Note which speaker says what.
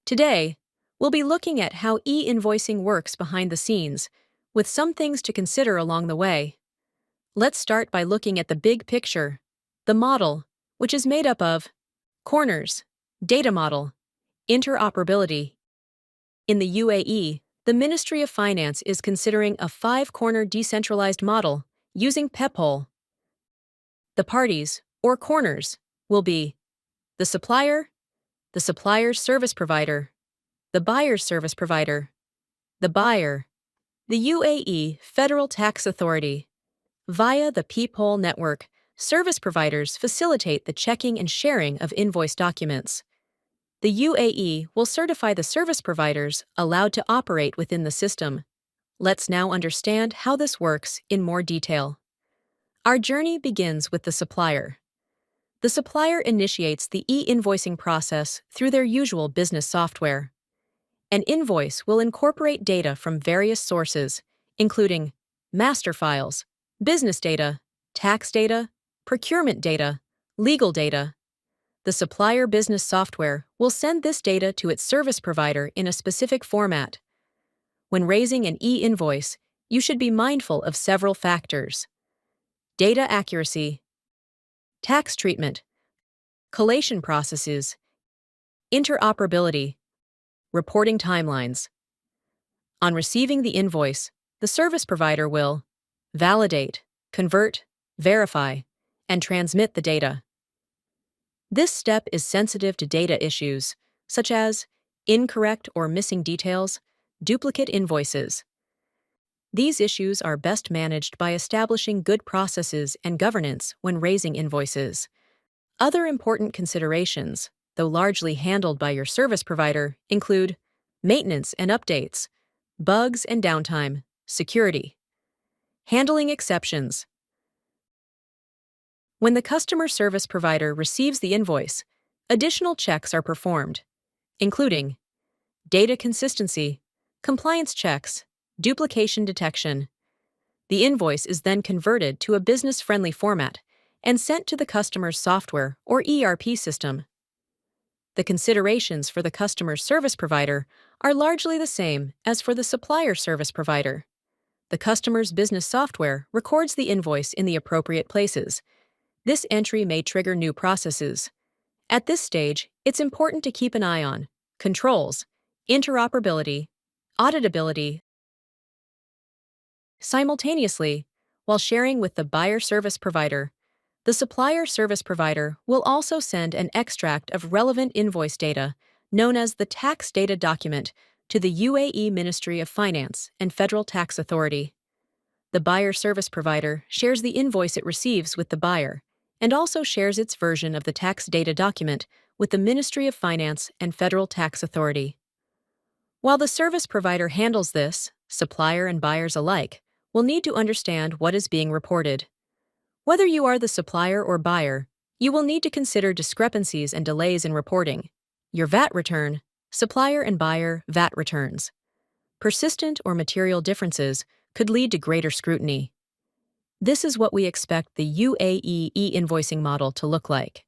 Speaker 1: Today, we'll be looking at how e-invoicing works behind the scenes, with some things to consider along the way. Let's start by looking at the big picture, the model, which is made up of corners, data model, interoperability. In the UAE, the Ministry of Finance is considering a 5-corner decentralized model using PEPOL. The parties, or corners, will be the supplier's service provider, the buyer's service provider, the buyer, the UAE Federal Tax Authority. Via the PEPOL network, service providers facilitate the checking and sharing of invoice documents. The UAE will certify the service providers allowed to operate within the system. Let's now understand how this works in more detail. Our journey begins with the supplier. The supplier initiates the e-invoicing process through their usual business software. An invoice will incorporate data from various sources, including master files, business data, tax data, procurement data, legal data. The supplier business software will send this data to its service provider in a specific format. When raising an e-invoice, you should be mindful of several factors: data accuracy, tax treatment, collation processes, interoperability, reporting timelines. On receiving the invoice, the service provider will validate, convert, verify, and transmit the data. This step is sensitive to data issues, such as incorrect or missing details, duplicate invoices. These issues are best managed by establishing good processes and governance when raising invoices. Other important considerations, though largely handled by your service provider, include maintenance and updates, bugs and downtime, security. Handling exceptions. When the customer service provider receives the invoice, additional checks are performed, including data consistency, compliance checks, duplication detection. The invoice is then converted to a business-friendly format and sent to the customer's software or ERP system. The considerations for the customer service provider are largely the same as for the supplier service provider. The customer's business software records the invoice in the appropriate places. This entry may trigger new processes. At this stage, it's important to keep an eye on controls, interoperability, auditability. Simultaneously, while sharing with the buyer service provider, the supplier service provider will also send an extract of relevant invoice data, known as the tax data document, to the UAE Ministry of Finance and Federal Tax Authority. The buyer service provider shares the invoice it receives with the buyer, and also shares its version of the tax data document with the Ministry of Finance and Federal Tax Authority. While the service provider handles this, supplier and buyers alike will need to understand what is being reported. Whether you are the supplier or buyer, you will need to consider discrepancies and delays in reporting. Your VAT return, supplier and buyer VAT returns. Persistent or material differences could lead to greater scrutiny. This is what we expect the UAE e-invoicing model to look like.